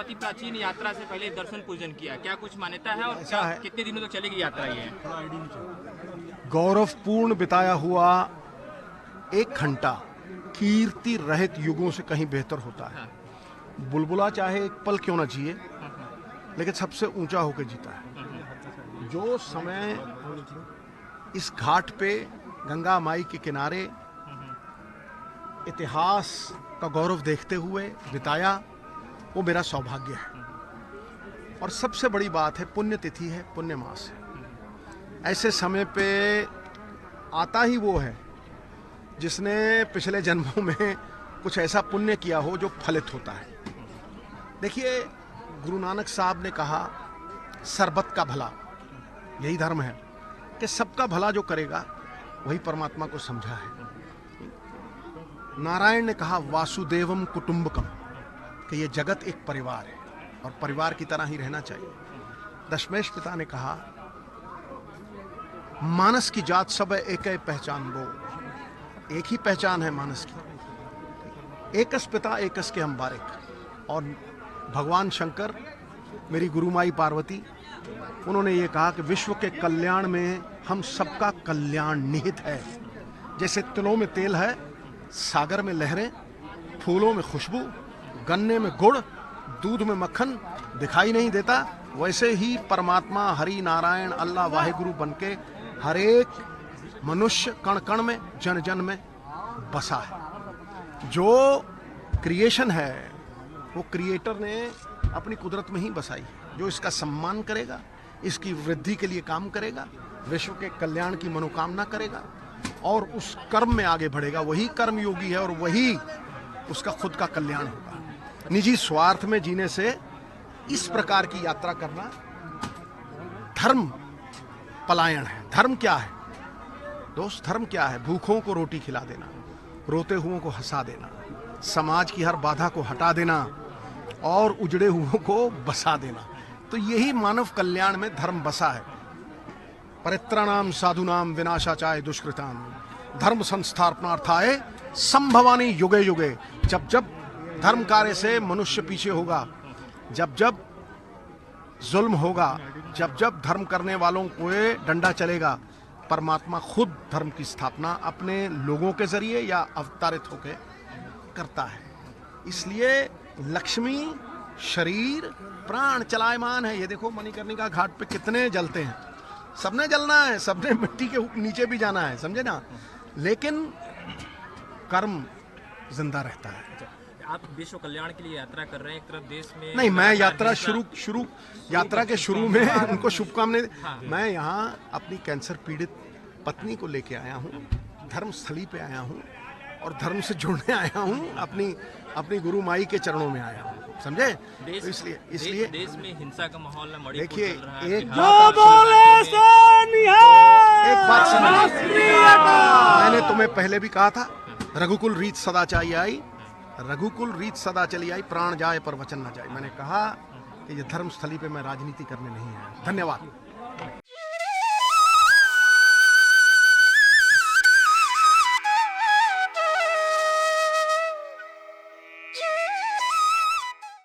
अति प्राचीन यात्रा से पहले दर्शन पूजन किया, क्या कुछ मान्यता है और क्या कितने दिनों तक चलेगी यात्रा ये? गौरवपूर्ण बिताया हुआ 1 घंटा कीर्ति रहित युगों से कहीं बेहतर होता है। बुलबुला चाहे एक पल क्यों ना जिए, लेकिन सबसे ऊंचा होकर जीता है। जो समय इस घाट पे गंगा माई के किनारे इतिहास का गौरव देखते हुए बिताया, वो मेरा सौभाग्य है। और सबसे बड़ी बात है, पुण्य तिथि है, पुण्य मास है। ऐसे समय पे आता ही वो है जिसने पिछले जन्मों में कुछ ऐसा पुण्य किया हो जो फलित होता है। देखिए, गुरु नानक साहब ने कहा सरबत का भला, यही धर्म है कि सबका भला जो करेगा वही परमात्मा को समझा है। नारायण ने कहा वासुदेवम कुटुंबकम, कि ये जगत एक परिवार है और परिवार की तरह ही रहना चाहिए। दशमेश पिता ने कहा मानस की जात सब है एक ही पहचान वो, एक ही पहचान है मानस की। एकस पिता एकस के हम बारिक। और भगवान शंकर, मेरी गुरु माई पार्वती, उन्होंने ये कहा कि विश्व के कल्याण में हम सबका कल्याण निहित है। जैसे तिलों में तेल है, सागर में लहरें, फूलों में खुशबू, गन्ने में गुड़, दूध में मक्खन दिखाई नहीं देता, वैसे ही परमात्मा हरि नारायण अल्लाह वाहिगुरु बनके हर एक मनुष्य कण कण में, जन जन में बसा है। जो क्रिएशन है वो क्रिएटर ने अपनी कुदरत में ही बसाई है। जो इसका सम्मान करेगा, इसकी वृद्धि के लिए काम करेगा, विश्व के कल्याण की मनोकामना करेगा और उस कर्म में आगे बढ़ेगा, वही कर्म योगी है और वही उसका खुद का कल्याण होगा। निजी स्वार्थ में जीने से इस प्रकार की यात्रा करना धर्म पलायन है। धर्म क्या है दोस्त? धर्म क्या है? भूखों को रोटी खिला देना, रोते हुओं को हंसा देना, समाज की हर बाधा को हटा देना और उजड़े हुओं को बसा देना। तो यही मानव कल्याण में धर्म बसा है। परित्राणाम साधुनाम विनाशाचाय दुष्कृताम धर्म संस्थापनार्थाय संभवानी युगे युगे। जब जब धर्म कार्य से मनुष्य पीछे होगा, जब जब जुल्म होगा, जब जब धर्म करने वालों को डंडा चलेगा, परमात्मा खुद धर्म की स्थापना अपने लोगों के जरिए या अवतारित होकर करता है। इसलिए लक्ष्मी शरीर प्राण चलायमान है। ये देखो मणिकर्णिका घाट पे कितने जलते हैं, सबने जलना है, सबने मिट्टी के नीचे भी जाना है, समझे ना, लेकिन कर्म जिंदा रहता है। आप विश्व कल्याण के लिए यात्रा कर रहे हैं, एक तरफ देश में नहीं, मैं यात्रा यात्रा के शुरू में उनको शुभकामनाएं। मैं यहाँ अपनी कैंसर पीड़ित पत्नी को लेके आया हूँ, धर्म स्थली पे आया हूँ और धर्म से जुड़ने आया हूँ, अपनी गुरु माई के चरणों में आया हूँ, समझे? तो इसलिए देश में हिंसा का माहौल है। देखिए, एक बात मैंने तुम्हें पहले भी कहा था, रघुकुल रीत सदा चाहिए आई, रघुकुल रीत सदा चली आई, प्राण जाए पर वचन न जाए। मैंने कहा कि ये धर्म स्थली पे मैं राजनीति करने नहीं आया। धन्यवाद।